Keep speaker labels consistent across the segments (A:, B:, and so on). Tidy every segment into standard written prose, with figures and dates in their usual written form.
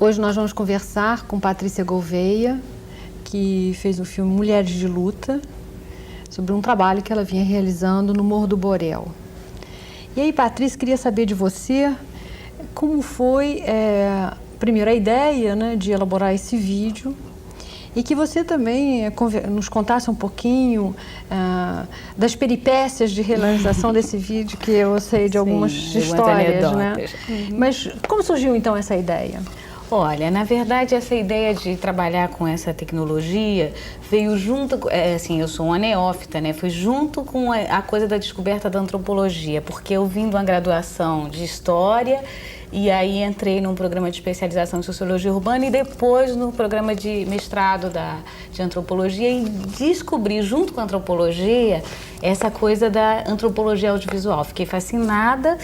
A: Hoje nós vamos conversar com Patrícia Gouveia, que fez o filme Mulheres de Luta, sobre um trabalho que ela vinha realizando no Morro do Borel. E aí, Patrícia, queria saber de você como foi, primeiro, a ideia, né, de elaborar esse vídeo, e que você também nos contasse um pouquinho das peripécias de realização desse vídeo, que eu sei de algumas histórias, né? Mas como surgiu então essa ideia?
B: Olha, na verdade, essa ideia de trabalhar com essa tecnologia veio junto, assim, eu sou uma neófita, né? Foi junto com a coisa da descoberta da antropologia, porque eu vim de uma graduação de História e aí entrei num programa de especialização em Sociologia Urbana e depois no programa de mestrado de Antropologia e descobri, junto com a Antropologia, essa coisa da antropologia audiovisual. Fiquei fascinada,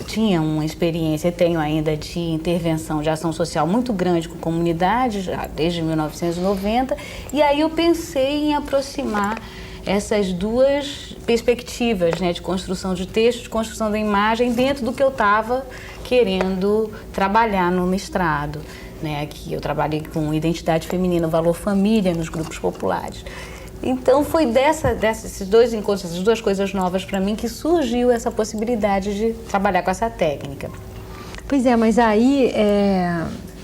B: tinha uma experiência, tenho ainda de intervenção de ação social muito grande com comunidades, já desde 1990, e aí eu pensei em aproximar essas duas perspectivas, né, de construção de texto, de construção da imagem, dentro do que eu estava querendo trabalhar no mestrado, né? Aqui eu trabalhei com identidade feminina, valor família nos grupos populares. Então foi desses dois encontros, essas duas coisas novas para mim que surgiu essa possibilidade de trabalhar com essa técnica.
A: Pois é, mas aí,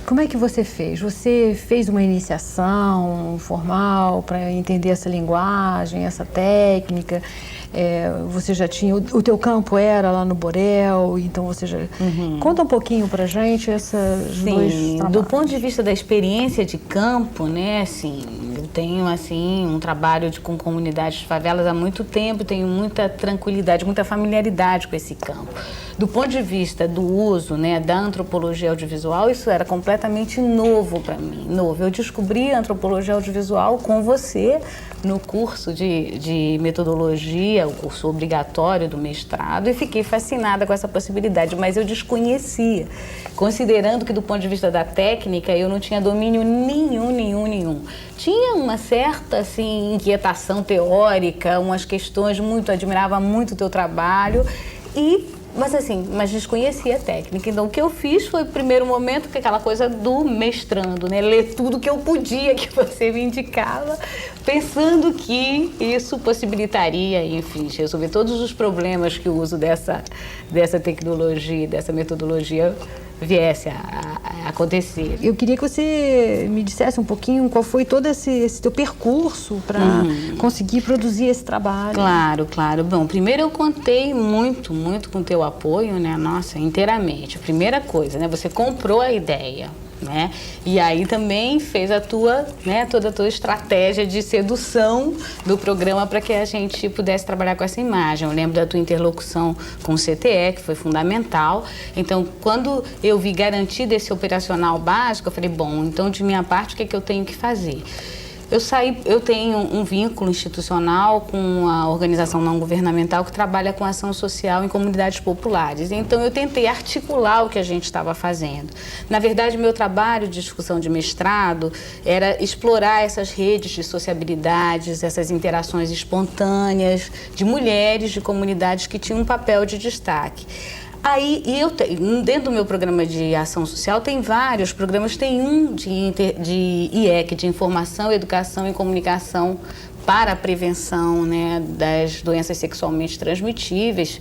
A: como é que você fez? Você fez uma iniciação formal para entender essa linguagem, essa técnica? Você já tinha, o teu campo era lá no Borel, então você já... Conta um pouquinho pra gente essas dois trabalhos.
B: Do ponto de vista da experiência de campo, né, assim, eu tenho, assim, um trabalho com comunidades de favelas há muito tempo, tenho muita tranquilidade, muita familiaridade com esse campo. Do ponto de vista do uso, né, da antropologia audiovisual, isso era completamente novo para mim, novo. Eu descobri a antropologia audiovisual com você no curso de metodologia, o curso obrigatório do mestrado, e fiquei fascinada com essa possibilidade, mas eu desconhecia, considerando que do ponto de vista da técnica eu não tinha domínio nenhum. Tinha uma certa, assim, inquietação teórica, umas questões admirava muito o teu trabalho, mas desconhecia a técnica. Então, o que eu fiz foi, no primeiro momento, que aquela coisa do mestrando, né? Ler tudo que eu podia, que você me indicava, pensando que isso possibilitaria, enfim, resolver todos os problemas que o uso dessa tecnologia, dessa metodologia viesse a acontecer.
A: Eu queria que você me dissesse um pouquinho qual foi todo esse teu percurso para conseguir produzir esse trabalho.
B: Claro. Bom, primeiro eu contei muito com o teu apoio, né? Nossa, inteiramente. A primeira coisa, né? Você comprou a ideia, né? E aí também fez toda a tua estratégia de sedução do programa para que a gente pudesse trabalhar com essa imagem. Eu lembro da tua interlocução com o CTE, que foi fundamental. Então, quando eu vi garantido esse operacional básico, eu falei, bom, então de minha parte, o que é que eu tenho que fazer? Eu tenho um vínculo institucional com a organização não governamental que trabalha com ação social em comunidades populares. Então, eu tentei articular o que a gente estava fazendo. Na verdade, meu trabalho de discussão de mestrado era explorar essas redes de sociabilidades, essas interações espontâneas de mulheres de comunidades que tinham um papel de destaque. Aí, dentro do meu programa de ação social, tem vários programas, tem um de IEC, de Informação, Educação e Comunicação para a prevenção, né, das doenças sexualmente transmitíveis,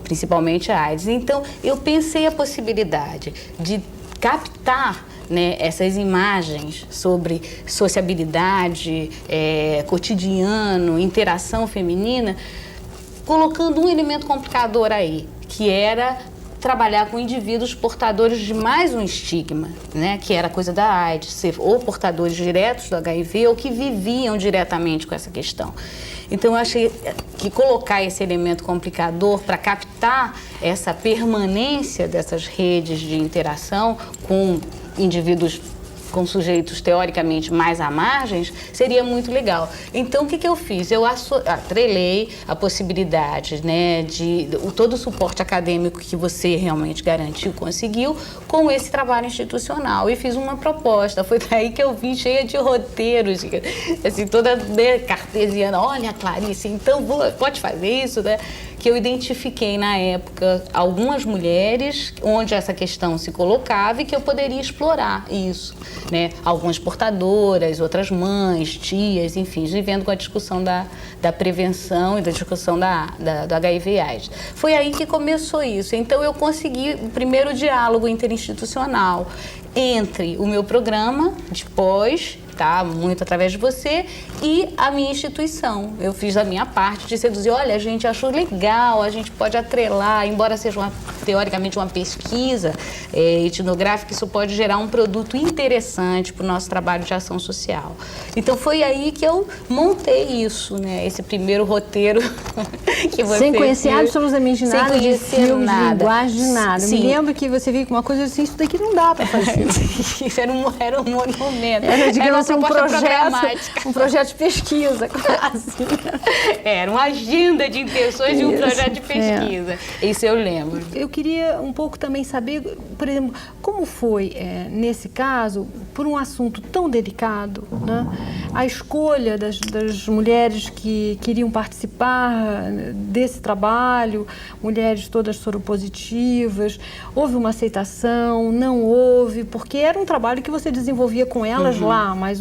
B: principalmente a AIDS. Então, eu pensei a possibilidade de captar, né, essas imagens sobre sociabilidade, cotidiano, interação feminina, colocando um elemento complicador aí, que era trabalhar com indivíduos portadores de mais um estigma, né, que era a coisa da AIDS, ser ou portadores diretos do HIV ou que viviam diretamente com essa questão. Então, eu achei que colocar esse elemento complicador para captar essa permanência dessas redes de interação com indivíduos com sujeitos teoricamente mais à margens, seria muito legal. Então, o que eu fiz? Eu atrelei a possibilidade, né, de todo o suporte acadêmico que você realmente garantiu, conseguiu, com esse trabalho institucional. E fiz uma proposta. Foi daí que eu vim cheia de roteiros, assim, toda cartesiana. Olha, Clarice, então pode fazer isso, né? que eu identifiquei na época algumas mulheres onde essa questão se colocava e que eu poderia explorar isso, né? Algumas portadoras, outras mães, tias, enfim, vivendo com a discussão da prevenção e da discussão do HIV/AIDS. Foi aí que começou isso. Então eu consegui o primeiro diálogo interinstitucional entre o meu programa de pós, tá, muito através de você, e a minha instituição. Eu fiz a minha parte de seduzir, olha, a gente achou legal, a gente pode atrelar, embora seja teoricamente uma pesquisa etnográfica, isso pode gerar um produto interessante para o nosso trabalho de ação social. Então foi aí que eu montei isso, né, esse primeiro roteiro que você
A: sem conhecer absolutamente nada de filmes,
B: nada.
A: De linguagem, de nada.
B: Sim.
A: Me lembro que você veio com uma coisa assim, isso daqui não dá para fazer.
B: Isso era um monumento.
A: Era, digamos,
B: uma
A: um projeto de pesquisa, quase.
B: Era uma agenda de intenções de um projeto de pesquisa. Isso eu lembro.
A: Eu queria um pouco também saber, por exemplo, como foi, nesse caso, por um assunto tão delicado, né, a escolha das mulheres que queriam participar desse trabalho, mulheres todas soropositivas, houve uma aceitação, não houve, porque era um trabalho que você desenvolvia com elas lá, mas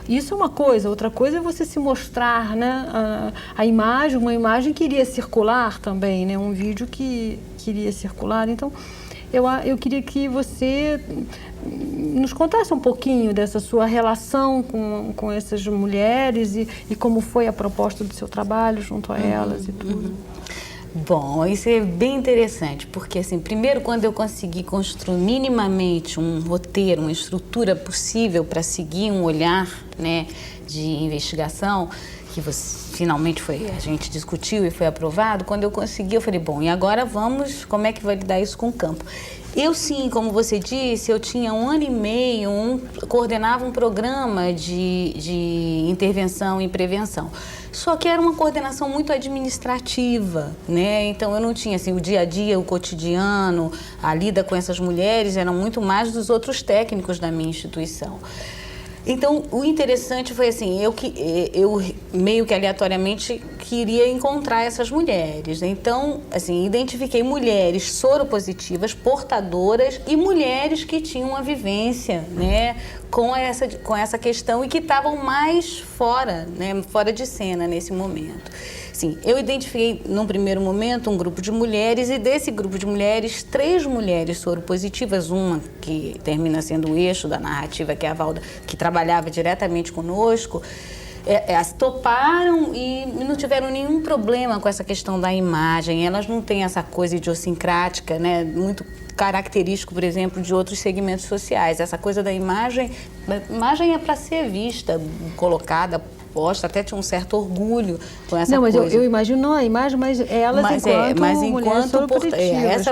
A: isso é uma coisa, outra coisa é você se mostrar, né, a imagem, uma imagem que iria circular também, né, um vídeo que iria circular. Então, eu queria que você nos contasse um pouquinho dessa sua relação com essas mulheres e como foi a proposta do seu trabalho junto a elas e tudo.
B: Bom, isso é bem interessante, porque assim, primeiro quando eu consegui construir minimamente um roteiro, uma estrutura possível para seguir um olhar, né, de investigação, que finalmente a gente discutiu e foi aprovado, quando eu consegui, eu falei, bom, e agora vamos, como é que vai lidar isso com o campo? Eu sim, como você disse, eu tinha 1 ano e meio, coordenava um programa de intervenção e prevenção. Só que era uma coordenação muito administrativa, né? Então eu não tinha assim, o dia a dia, o cotidiano, a lida com essas mulheres eram muito mais dos outros técnicos da minha instituição. Então, o interessante foi assim, eu meio que aleatoriamente queria encontrar essas mulheres. Então, assim, identifiquei mulheres soropositivas, portadoras e mulheres que tinham uma vivência, né, com essa questão e que estavam mais fora, né, fora de cena nesse momento. Sim, eu identifiquei, num primeiro momento, um grupo de mulheres e desse grupo de mulheres, 3 mulheres soropositivas, uma que termina sendo o eixo da narrativa, que é a Valda, que trabalhava diretamente conosco, toparam e não tiveram nenhum problema com essa questão da imagem. Elas não têm essa coisa idiosincrática, né, muito característico, por exemplo, de outros segmentos sociais. Essa coisa da imagem é para ser vista, colocada, posta, até tinha um certo orgulho com essa coisa.
A: Não, mas eu imagino não a imagem, mas elas enquanto soropositivas,
B: essa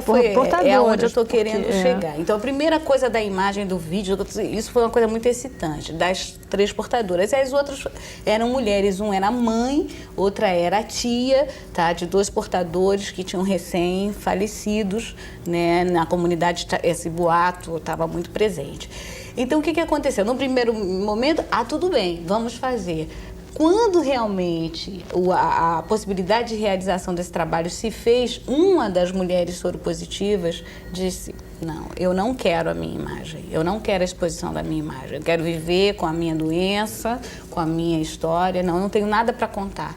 B: é onde eu estou querendo chegar. Então, a primeira coisa da imagem do vídeo, isso foi uma coisa muito excitante, das 3 portadoras. E as outras eram mulheres, uma era a mãe, outra era a tia, tá, de 2 portadores que tinham recém-falecidos, né, na comunidade. Esse boato estava muito presente. Então, o que aconteceu? No primeiro momento, tudo bem, vamos fazer. Quando realmente a possibilidade de realização desse trabalho se fez, uma das mulheres soropositivas disse, não, eu não quero a minha imagem, eu não quero a exposição da minha imagem, eu quero viver com a minha doença, com a minha história, eu não tenho nada para contar.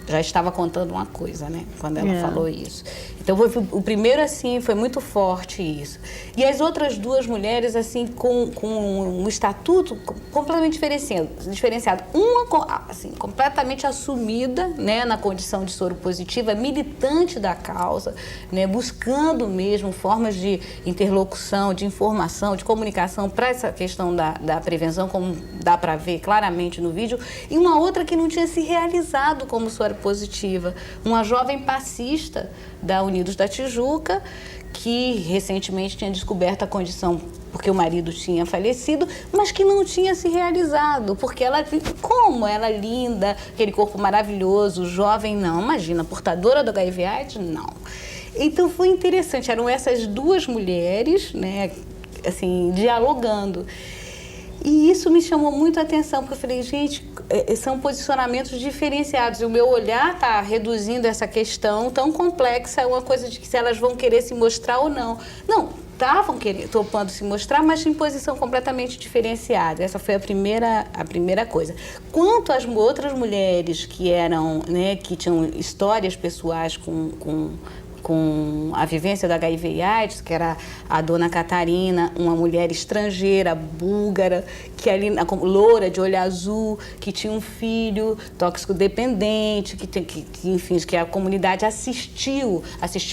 B: Já estava contando uma coisa, né, quando ela falou isso. Então, o primeiro, assim, foi muito forte isso. E as outras 2 mulheres, assim, com um estatuto completamente diferenciado. Uma, assim, completamente assumida, né, na condição de soropositiva, militante da causa, né, buscando mesmo formas de interlocução, de informação, de comunicação para essa questão da prevenção, como dá para ver claramente no vídeo. E uma outra que não tinha se realizado como soropositiva, uma jovem passista da Unidos da Tijuca, que recentemente tinha descoberto a condição porque o marido tinha falecido, mas que não tinha se realizado, porque como ela linda, aquele corpo maravilhoso, jovem, não, imagina, portadora do HIV/AIDS, não. Então foi interessante, eram essas 2 mulheres, né, assim, dialogando. E isso me chamou muito a atenção, porque eu falei, gente, são posicionamentos diferenciados. E o meu olhar está reduzindo essa questão tão complexa, é uma coisa de que se elas vão querer se mostrar ou não. Não, estavam topando se mostrar, mas em posição completamente diferenciada. Essa foi a primeira coisa. Quanto às outras mulheres que eram, né, que tinham histórias pessoais com a vivência do HIV e AIDS, que era a dona Catarina, uma mulher estrangeira, búlgara, que ali, loura, de olho azul, que tinha um filho tóxico dependente, enfim, que a comunidade assistiu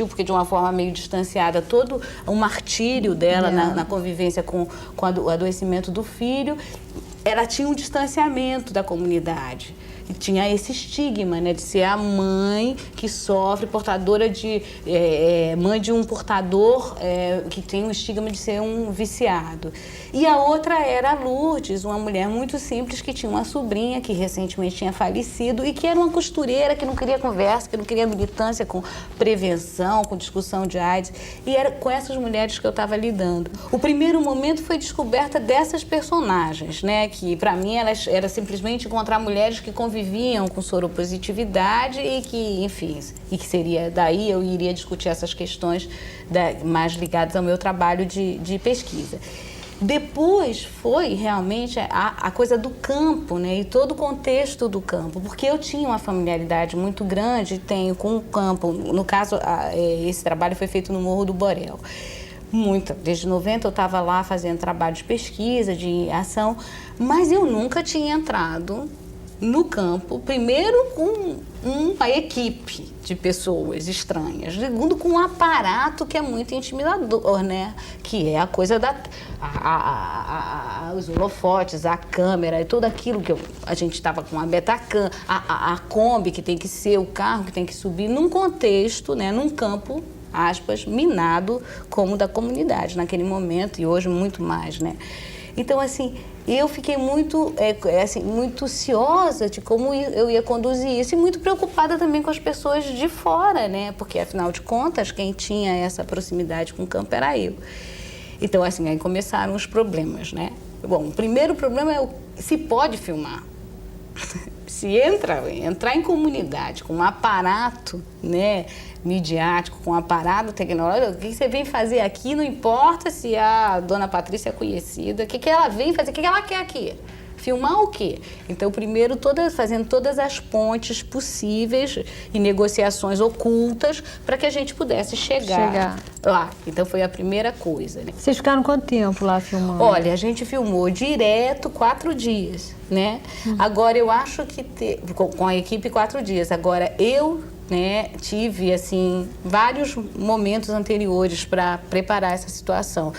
B: porque de uma forma meio distanciada, todo o martírio dela na convivência com o adoecimento do filho. Ela tinha um distanciamento da comunidade. E tinha esse estigma, né, de ser a mãe que sofre, portadora de... mãe de um portador que tem um estigma de ser um viciado. E a outra era a Lourdes, uma mulher muito simples que tinha uma sobrinha que recentemente tinha falecido e que era uma costureira que não queria conversa, que não queria militância com prevenção, com discussão de AIDS. E era com essas mulheres que eu estava lidando. O primeiro momento foi descoberta dessas personagens, né, que para mim era simplesmente encontrar mulheres que conviviam com soropositividade e que, enfim, e que seria daí eu iria discutir essas questões mais ligadas ao meu trabalho de pesquisa. Depois foi realmente a coisa do campo, né? E todo o contexto do campo, porque eu tinha uma familiaridade muito grande, tenho com o campo. No caso, esse trabalho foi feito no Morro do Borel. Desde 90 eu estava lá fazendo trabalho de pesquisa, de ação, mas eu nunca tinha entrado no campo, primeiro com uma equipe de pessoas estranhas, segundo com um aparato que é muito intimidador, né? Que é a coisa os holofotes, a câmera e tudo aquilo que a gente estava com a Betacam, a Kombi que tem que ser, o carro que tem que subir, num contexto, né? Num campo, aspas, minado como o da comunidade naquele momento e hoje muito mais, né? Então, assim, eu fiquei muito ciosa de como eu ia conduzir isso e muito preocupada também com as pessoas de fora, né? Porque, afinal de contas, quem tinha essa proximidade com o campo era eu. Então, assim, aí começaram os problemas, né? Bom, o primeiro problema é se pode filmar. Se entrar em comunidade com um aparato, né, midiático, com um aparato tecnológico, o que você vem fazer aqui, não importa se a dona Patrícia é conhecida, o que ela vem fazer, o que ela quer aqui? Filmar o quê? Então, primeiro, fazendo todas as pontes possíveis e negociações ocultas para que a gente pudesse chegar lá. Então, foi a primeira coisa, né?
A: Vocês ficaram quanto tempo lá filmando?
B: Olha, a gente filmou direto 4 dias, né? Agora, eu acho que... com a equipe 4 dias. Agora, eu... né, tive, assim, vários momentos anteriores para preparar essa situação.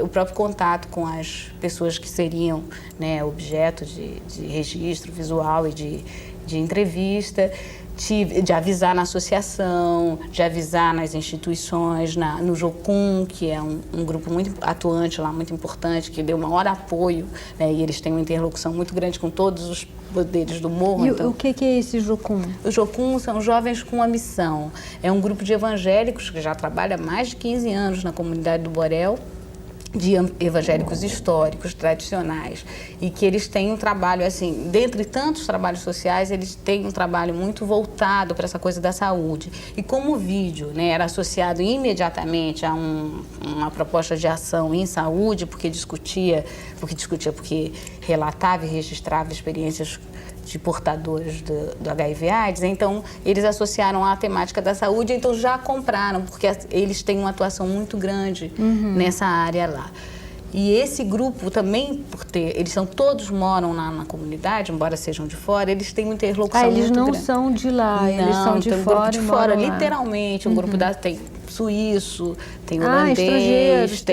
B: O próprio contato com as pessoas que seriam, né, objeto de registro visual e de entrevista, de avisar na associação, de avisar nas instituições, no Jocum, que é um grupo muito atuante lá, muito importante, que deu maior apoio, né, e eles têm uma interlocução muito grande com todos os poderes do morro.
A: E
B: então,
A: o que é esse Jocum?
B: O Jocum são Jovens com a Missão. É um grupo de evangélicos que já trabalha há mais de 15 anos na comunidade do Borel, de evangélicos históricos, tradicionais, e que eles têm um trabalho, assim, dentre tantos trabalhos sociais, eles têm um trabalho muito voltado para essa coisa da saúde. E como o vídeo, né, era associado imediatamente a uma proposta de ação em saúde, porque relatava e registrava experiências de portadores do HIV/AIDS, então eles associaram à temática da saúde, então já compraram, porque eles têm uma atuação muito grande nessa área lá. E esse grupo também, eles todos moram na comunidade, embora sejam de fora, eles têm uma interlocução muito grande.
A: Eles não são de lá, eles são de fora.
B: Um grupo de fora, literalmente, um grupo tem suíço, tem
A: holandês,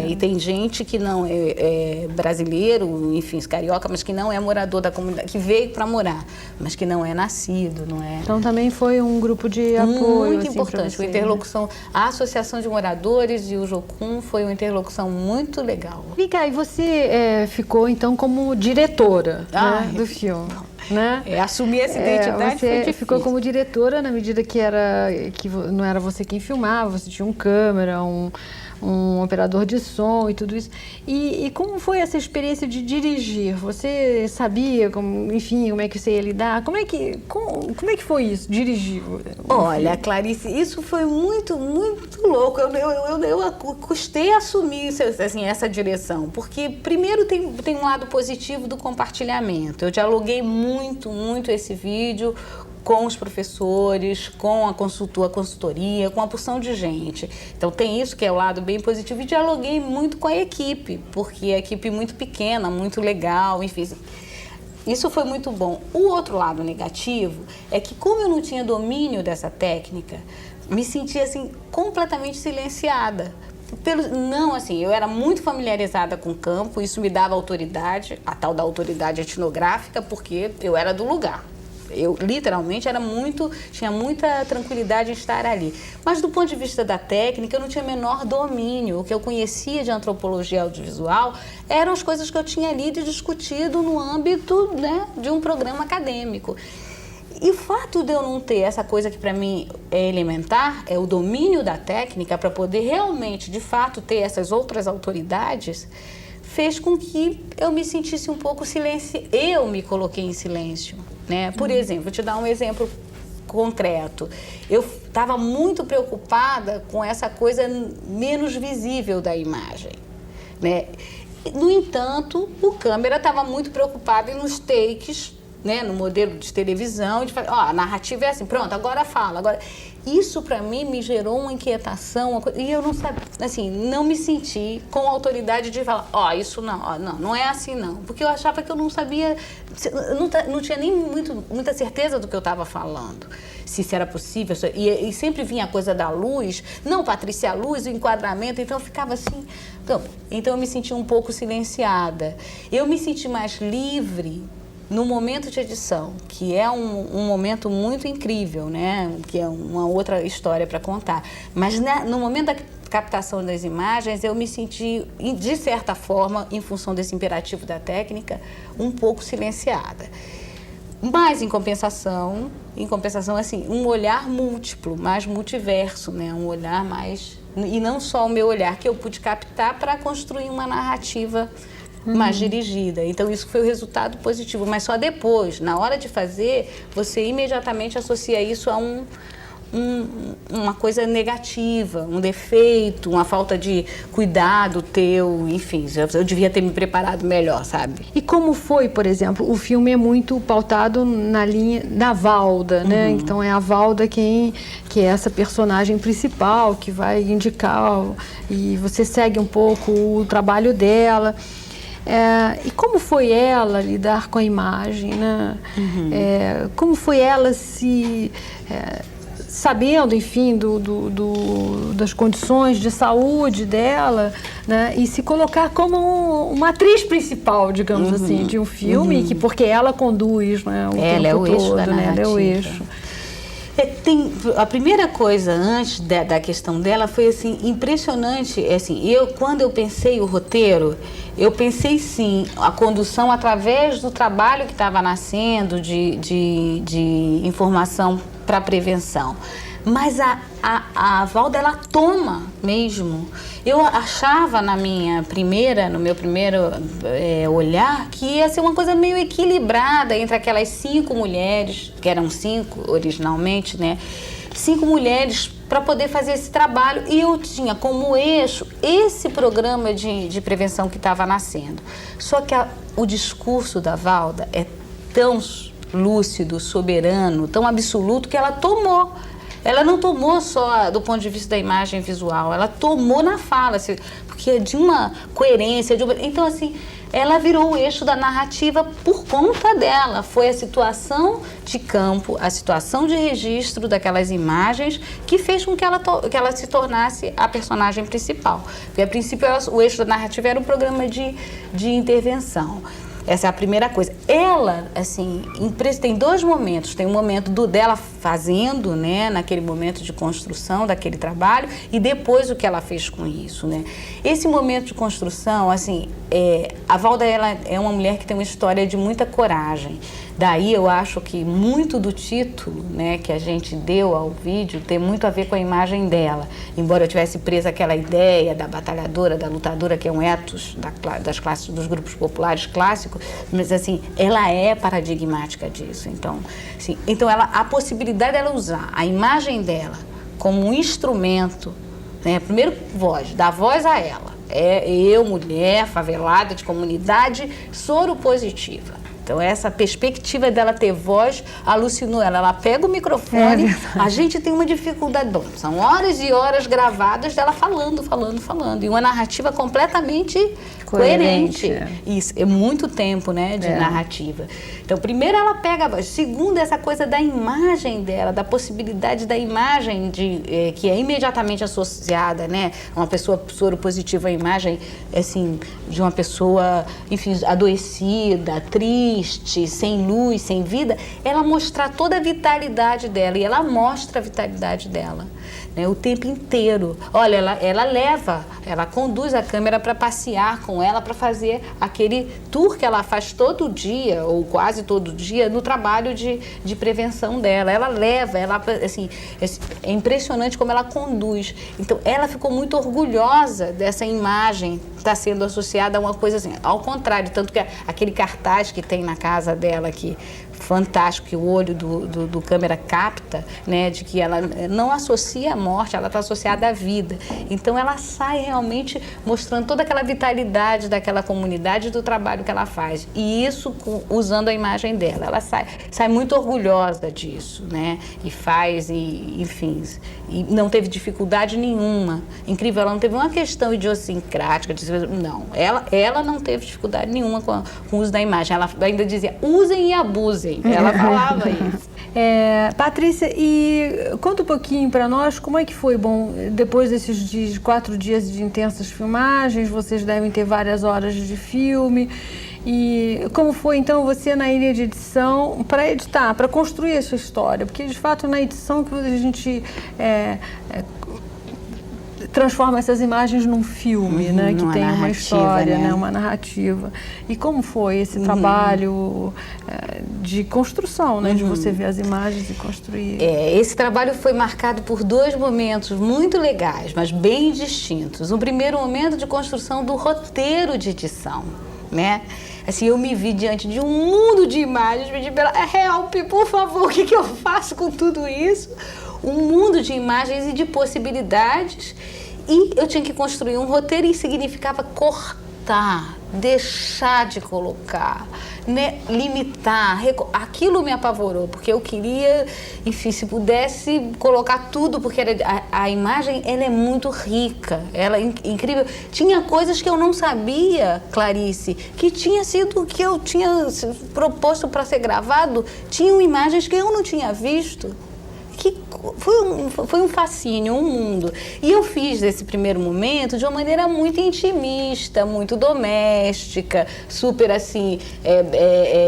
B: e tem gente que não é brasileiro, enfim, carioca, mas que não é morador da comunidade, que veio para morar, mas que não é nascido, não é.
A: Então também foi um grupo de apoio
B: muito importante, uma interlocução. A Associação de Moradores e o Jocum foi uma interlocução muito legal.
A: Vika, e você ficou então como diretora, né, do filme? né?
B: Assumir essa identidade foi difícil.
A: Você ficou como diretora na medida que não era você quem filmava, você tinha um câmera, um operador de som e tudo isso. E como foi essa experiência de dirigir? Você sabia, como é que você ia lidar? Como é que foi isso, dirigir?
B: Olha, Clarice, isso foi muito, muito louco. Eu custei assumir assim, essa direção, porque primeiro tem um lado positivo do compartilhamento. Eu dialoguei muito, muito esse vídeo com os professores, com a consultoria, com uma porção de gente. Então tem isso que é o lado bem positivo, e dialoguei muito com a equipe, porque a equipe muito pequena, muito legal, enfim. Isso foi muito bom. O outro lado negativo é que, como eu não tinha domínio dessa técnica, me sentia assim completamente silenciada. Eu era muito familiarizada com o campo, isso me dava autoridade, a tal da autoridade etnográfica, porque eu era do lugar. Eu, literalmente, tinha muita tranquilidade em estar ali. Mas, do ponto de vista da técnica, eu não tinha o menor domínio. O que eu conhecia de antropologia audiovisual eram as coisas que eu tinha lido e discutido no âmbito, né, de um programa acadêmico. E o fato de eu não ter essa coisa que, para mim, é elementar, é o domínio da técnica, para poder realmente, de fato, ter essas outras autoridades, fez com que eu me sentisse um pouco eu me coloquei em silêncio, né? Por exemplo, vou te dar um exemplo concreto. Eu estava muito preocupada com essa coisa menos visível da imagem, né? No entanto, o câmera estava muito preocupado nos takes, né, no modelo de televisão, de falar, a narrativa é assim, pronto, agora fala, agora... Isso, para mim, me gerou uma inquietação, e eu não sabia, assim, não me senti com autoridade de falar, isso não é assim não, porque eu achava que eu não sabia, não tinha nem muita certeza do que eu estava falando, se isso era possível, e sempre vinha a coisa da luz, não, Patrícia, a luz, o enquadramento, então eu ficava assim, então eu me senti um pouco silenciada, eu me senti mais livre no momento de edição, que é um momento muito incrível, né? Que é uma outra história para contar. Mas no momento da captação das imagens, eu me senti, de certa forma, em função desse imperativo da técnica, um pouco silenciada. Mas, em compensação, assim, um olhar múltiplo, mais multiverso, né? Um olhar mais... E não só o meu olhar, que eu pude captar para construir uma narrativa mais dirigida. Então, isso foi o resultado positivo. Mas só depois, na hora de fazer, você imediatamente associa isso a uma coisa negativa, um defeito, uma falta de cuidado teu, enfim, eu devia ter me preparado melhor, sabe?
A: E como foi, por exemplo, o filme é muito pautado na linha da Valda, né? Então é a Valda que é essa personagem principal, que vai indicar, e você segue um pouco o trabalho dela. E como foi ela lidar com a imagem, né? Como foi ela sabendo, enfim, das condições de saúde dela, né? E se colocar como uma atriz principal, digamos assim, de um filme, porque ela conduz, né, o
B: ela
A: tempo
B: é o
A: todo,
B: eixo da
A: né?
B: narrativa.
A: Ela é o eixo.
B: A primeira coisa antes da questão dela foi assim impressionante, assim, quando eu pensei o roteiro, eu pensei sim a condução através do trabalho que estava nascendo de informação para prevenção. Mas a Valda, ela toma mesmo. Eu achava no meu primeiro olhar, que ia ser uma coisa meio equilibrada entre aquelas 5 mulheres, que eram 5 originalmente, né? 5 mulheres para poder fazer esse trabalho. E eu tinha como eixo esse programa de prevenção que estava nascendo. Só que o discurso da Valda é tão lúcido, soberano, tão absoluto, que ela tomou. Ela não tomou só do ponto de vista da imagem visual, ela tomou na fala, assim, porque é de uma coerência, então assim, ela virou o eixo da narrativa por conta dela. Foi a situação de campo, a situação de registro daquelas imagens que fez com que ela se tornasse a personagem principal. Porque a princípio o eixo da narrativa era um programa de intervenção. Essa é a primeira coisa. Ela, assim, tem 2 momentos. Tem um momento dela fazendo, né, naquele momento de construção daquele trabalho e depois o que ela fez com isso, né? Esse momento de construção, assim, a Valda, ela é uma mulher que tem uma história de muita coragem. Daí eu acho que muito do título, né, que a gente deu ao vídeo tem muito a ver com a imagem dela. Embora eu tivesse presa aquela ideia da batalhadora, da lutadora, que é um ethos das classes, dos grupos populares clássicos, mas assim, ela é paradigmática disso. Então, assim, a possibilidade dela usar a imagem dela como um instrumento, né, primeiro dar voz a ela. Eu, mulher, favelada, de comunidade, soropositiva. Então, essa perspectiva dela ter voz alucinou ela. Ela pega o microfone, a gente tem uma dificuldade. Bom, são horas e horas gravadas dela falando. E uma narrativa completamente coerente. Isso, é muito tempo, né, de narrativa. Então, primeiro ela pega a voz. Segundo, essa coisa da imagem dela, da possibilidade da imagem que é imediatamente associada, né? Uma pessoa soropositiva, a imagem, assim, de uma pessoa, enfim, adoecida, triste, sem luz, sem vida, ela mostrar toda a vitalidade dela, e ela mostra a vitalidade dela, né, o tempo inteiro. Olha, ela conduz a câmera para passear com ela, para fazer aquele tour que ela faz todo dia, ou quase todo dia, no trabalho de prevenção dela. Ela leva, assim, é impressionante como ela conduz. Então, ela ficou muito orgulhosa dessa imagem estar sendo associada a uma coisa assim, ao contrário, tanto que aquele cartaz que tem na casa dela aqui, fantástico, que o olho do câmera capta, né, de que ela não associa a morte, ela está associada à vida. Então, ela sai realmente mostrando toda aquela vitalidade daquela comunidade, do trabalho que ela faz. E isso usando a imagem dela. Ela sai muito orgulhosa disso, né, e faz, enfim, e não teve dificuldade nenhuma. Incrível, ela não teve uma questão idiosincrática, não. Ela não teve dificuldade nenhuma com o uso da imagem. Ela ainda dizia, usem e abusem. Ela falava isso.
A: Patrícia, e conta um pouquinho para nós como é que foi. Bom, depois desses 4 dias de intensas filmagens, vocês devem ter várias horas de filme. E como foi, então, você na ilha de edição para editar, para construir essa história? Porque, de fato, na edição que a gente transforma essas imagens num filme, né, que tem uma história, né, uma narrativa. E como foi esse trabalho de construção, né, de você ver as imagens e construir?
B: Esse trabalho foi marcado por 2 momentos muito legais, mas bem distintos. O primeiro momento de construção do roteiro de edição, né? Assim, eu me vi diante de um mundo de imagens, pedi para ela, help, por favor, o que eu faço com tudo isso? Um mundo de imagens e de possibilidades, e eu tinha que construir um roteiro, e significava cortar, deixar de colocar, né, limitar. Aquilo me apavorou, porque eu queria, enfim, se pudesse colocar tudo, porque a imagem, ela é muito rica, ela é incrível. Tinha coisas que eu não sabia, Clarice, que eu tinha proposto para ser gravado, tinham imagens que eu não tinha visto. Que foi um fascínio, um mundo. E eu fiz esse primeiro momento de uma maneira muito intimista, muito doméstica, super assim,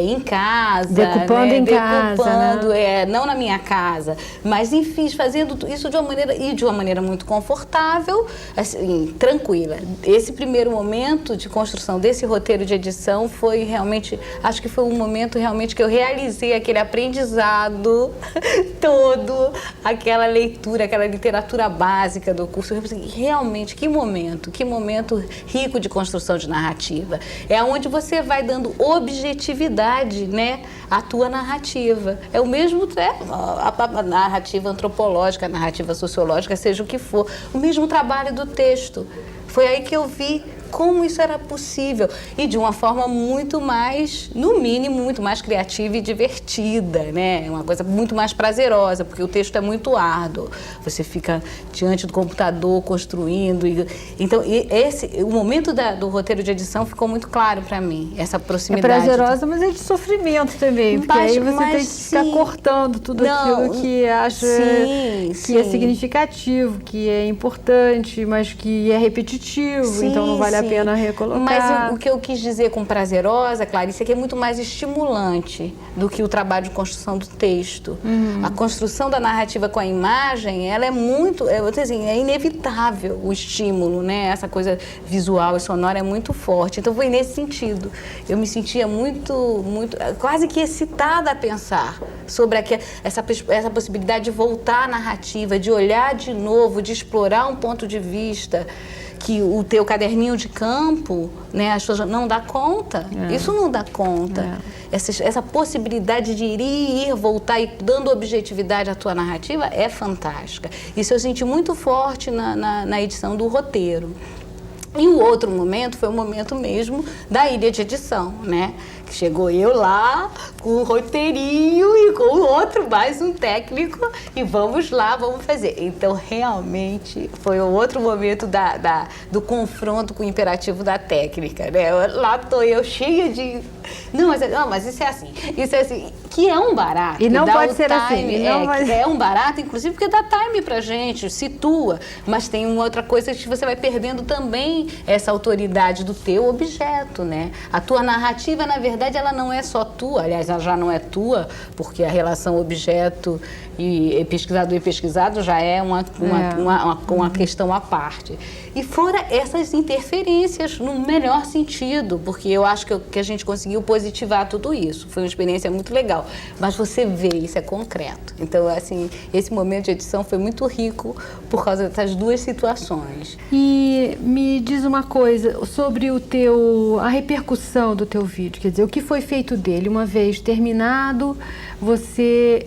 B: em casa.
A: Decupando, né? Casa, né?
B: Não na minha casa, mas enfim, fazendo isso de uma maneira muito confortável, assim, tranquila. Esse primeiro momento de construção desse roteiro de edição foi realmente, acho que foi um momento realmente que eu realizei aquele aprendizado todo, aquela leitura, aquela literatura básica do curso. Eu pensei, realmente, que momento rico de construção de narrativa. É onde você vai dando objetividade, né, à tua narrativa. É o mesmo, a narrativa antropológica, a narrativa sociológica, seja o que for, o mesmo trabalho do texto. Foi aí que eu vi como isso era possível, e de uma forma muito mais, no mínimo, muito mais criativa e divertida, né? Uma coisa muito mais prazerosa, porque o texto é muito árduo. Você fica diante do computador construindo. Então, o momento do roteiro de edição ficou muito claro para mim, essa proximidade.
A: É prazerosa, mas é de sofrimento também, porque aí você tem que ficar cortando tudo aquilo que acha que é significativo, que é importante, mas que é repetitivo, então não vale a a pena recolocar.
B: Mas o que eu quis dizer com prazerosa, Clarice, é que é muito mais estimulante do que o trabalho de construção do texto. A construção da narrativa com a imagem, ela é muito, assim, é inevitável o estímulo, né? Essa coisa visual e sonora é muito forte. Então foi nesse sentido. Eu me sentia muito, quase que excitada a pensar sobre essa possibilidade de voltar à narrativa, de olhar de novo, de explorar um ponto de vista que o teu caderninho de campo, né, as pessoas não dá conta. Isso não dá conta. Essa possibilidade de ir, voltar e dando objetividade à tua narrativa é fantástica. Isso eu senti muito forte na edição do roteiro. E o outro momento foi o momento mesmo da ilha de edição, né? Que chegou eu lá com o roteirinho e com o outro, mais um técnico, e vamos lá, vamos fazer. Então, realmente, foi o outro momento do confronto com o imperativo da técnica, né? Lá estou eu cheia de... Não, mas isso é assim, que é um barato.
A: E não pode ser
B: time,
A: assim.
B: É um barato, inclusive, porque dá time pra gente, situa. Mas tem uma outra coisa que você vai perdendo também essa autoridade do teu objeto, né? A tua narrativa, na verdade, ela não é só tua. Aliás, ela já não é tua, porque a relação objeto e pesquisador e pesquisado já é uma questão à parte. E fora essas interferências no melhor sentido, porque eu acho que a gente conseguiu positivar tudo isso. Foi uma experiência muito legal. Mas você vê, isso é concreto. Então, assim, esse momento de edição foi muito rico por causa dessas duas situações.
A: E me diz uma coisa sobre a repercussão do teu vídeo. Quer dizer, o que foi feito dele? Uma vez terminado, você...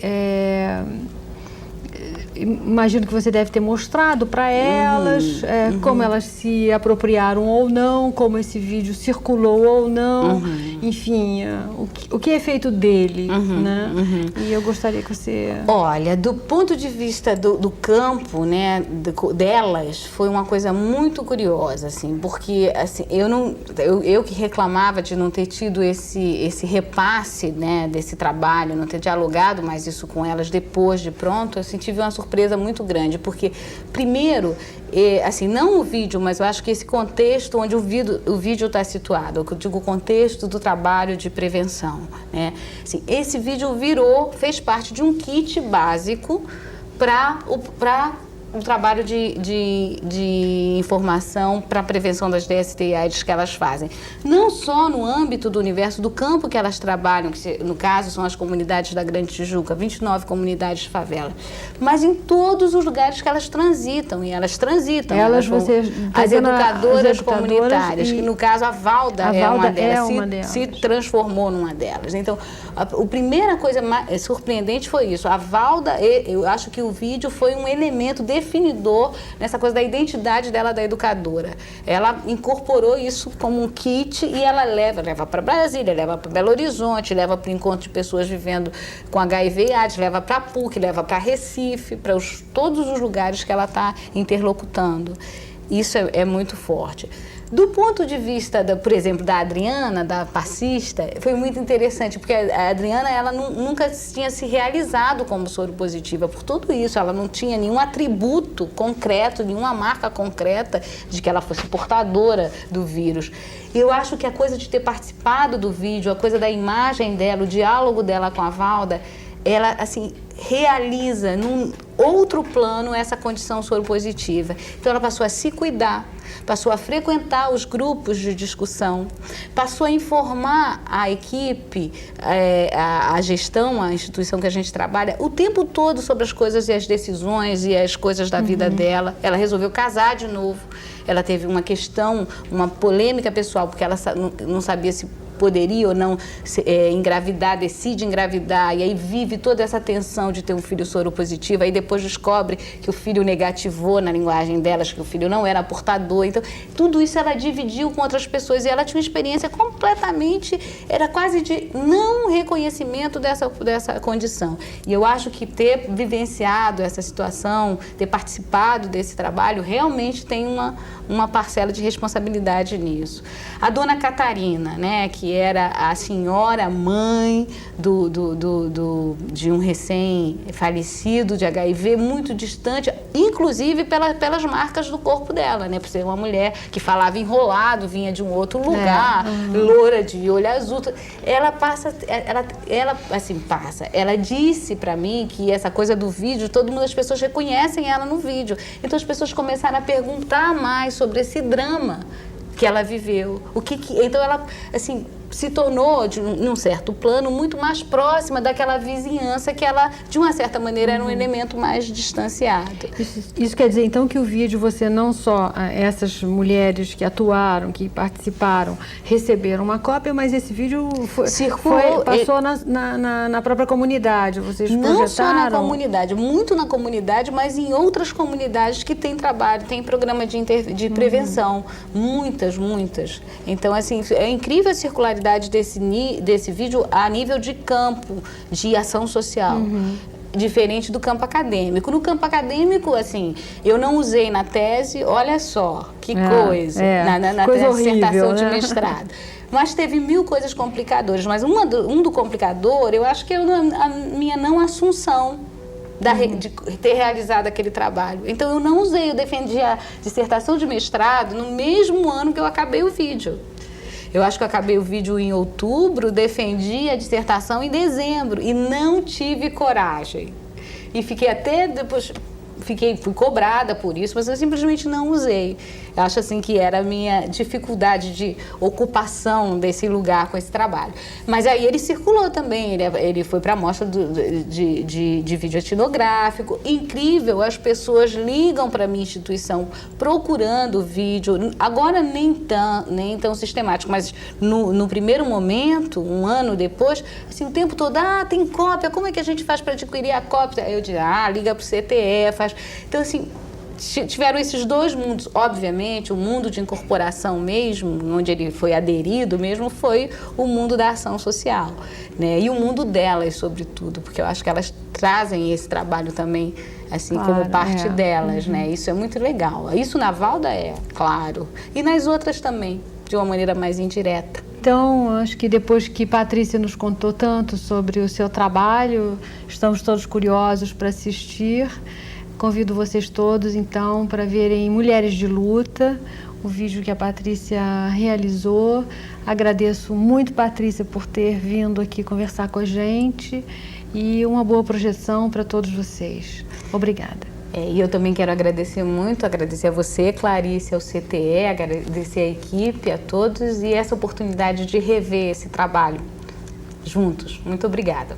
A: imagino que você deve ter mostrado para elas como elas se apropriaram ou não, como esse vídeo circulou ou não, enfim, o que é feito dele, né? E eu gostaria que você...
B: Olha, do ponto de vista do campo, né, delas, foi uma coisa muito curiosa, assim, porque assim, eu que reclamava de não ter tido esse repasse, né, desse trabalho, não ter dialogado mais isso com elas depois de pronto, assim, tive uma surpresa muito grande, porque, primeiro, assim, não o vídeo, mas eu acho que esse contexto onde o vídeo está situado, eu digo o contexto do trabalho de prevenção, né? Assim, esse vídeo fez parte de um kit básico para um trabalho de informação para a prevenção das DST e AIDS que elas fazem. Não só no âmbito do universo do campo que elas trabalham, que no caso são as comunidades da Grande Tijuca, 29 comunidades de favela, mas em todos os lugares que elas transitam, e elas transitam. As educadoras comunitárias, que no caso a Valda é uma delas, se transformou numa delas. Então, a primeira coisa surpreendente foi isso. A Valda, eu acho que o vídeo foi um elemento definidor nessa coisa da identidade dela, da educadora. Ela incorporou isso como um kit e ela leva para Brasília, leva para Belo Horizonte, leva para o encontro de pessoas vivendo com HIV e AIDS, leva para a PUC, leva para Recife, para todos os lugares que ela está interlocutando. Isso é muito forte. Do ponto de vista, por exemplo, da Adriana, da passista, foi muito interessante, porque a Adriana ela nunca tinha se realizado como soropositiva por tudo isso. Ela não tinha nenhum atributo concreto, nenhuma marca concreta de que ela fosse portadora do vírus. E eu acho que a coisa de ter participado do vídeo, a coisa da imagem dela, o diálogo dela com a Valda, ela, assim, realiza num outro plano essa condição soropositiva. Então, ela passou a se cuidar, passou a frequentar os grupos de discussão, passou a informar a equipe, a gestão, a instituição que a gente trabalha, o tempo todo sobre as coisas e as decisões e as coisas da vida dela. Ela resolveu casar de novo. Ela teve uma questão, uma polêmica pessoal, porque ela não sabia se poderia ou não engravidar, decide engravidar, e aí vive toda essa tensão de ter um filho soropositivo, aí depois descobre que o filho negativou na linguagem delas, que o filho não era portador. Então, tudo isso ela dividiu com outras pessoas e ela tinha uma experiência completamente, era quase de não reconhecimento dessa condição. E eu acho que ter vivenciado essa situação, ter participado desse trabalho, realmente tem uma parcela de responsabilidade nisso. A dona Catarina, né, que era a senhora mãe de um recém-falecido de HIV, muito distante, inclusive pelas marcas do corpo dela, né, por ser uma mulher que falava enrolado, vinha de um outro lugar, loura de olho azul. Ela disse para mim que essa coisa do vídeo, as pessoas reconhecem ela no vídeo. Então as pessoas começaram a perguntar mais sobre esse drama que ela viveu. Então ela, assim, se tornou, num certo plano, muito mais próxima daquela vizinhança que ela, de uma certa maneira, era um elemento mais distanciado.
A: Isso quer dizer, então, que o vídeo, você não só, essas mulheres que atuaram, que participaram, receberam uma cópia, mas esse vídeo passou na própria comunidade, vocês projetaram?
B: Não só na comunidade, muito na comunidade, mas em outras comunidades que têm trabalho, tem programa de prevenção, muitas. Então, assim, é incrível a circularidade desse vídeo a nível de campo, de ação social. Diferente do campo acadêmico. No campo acadêmico, assim, eu não usei na tese, olha só, que coisa, na
A: coisa
B: dissertação
A: horrível,
B: de
A: né?
B: mestrado. Mas teve 1000 coisas complicadoras, mas um do complicador, eu acho que é a minha não assunção de ter realizado aquele trabalho. Então, eu não usei, eu defendi a dissertação de mestrado no mesmo ano que eu acabei o vídeo. Eu acho que eu acabei o vídeo em outubro, defendi a dissertação em dezembro e não tive coragem. E fiquei até depois... Fui cobrada por isso, mas eu simplesmente não usei. Eu acho assim que era a minha dificuldade de ocupação desse lugar com esse trabalho. Mas aí ele circulou também, ele foi para a mostra de vídeo etnográfico. Incrível, as pessoas ligam para a minha instituição procurando vídeo, agora nem tão sistemático, mas no primeiro momento, um ano depois, assim, o tempo todo, tem cópia, como é que a gente faz para adquirir a cópia? Aí eu digo, liga para o CTE, faz... Então, assim, tiveram esses dois mundos. Obviamente, o mundo de incorporação mesmo, onde ele foi aderido mesmo, foi o mundo da ação social, né? E o mundo delas, sobretudo, porque eu acho que elas trazem esse trabalho também, assim, como parte delas, né? Isso é muito legal. Isso na Valda claro. E nas outras também, de uma maneira mais indireta.
A: Então, acho que depois que Patrícia nos contou tanto sobre o seu trabalho, estamos todos curiosos para assistir. Convido vocês todos, então, para verem Mulheres de Luta, o vídeo que a Patrícia realizou. Agradeço muito, Patrícia, por ter vindo aqui conversar com a gente e uma boa projeção para todos vocês. Obrigada.
B: E eu também quero agradecer muito, agradecer a você, Clarice, ao CTE, agradecer a equipe, a todos, e essa oportunidade de rever esse trabalho juntos. Muito obrigada.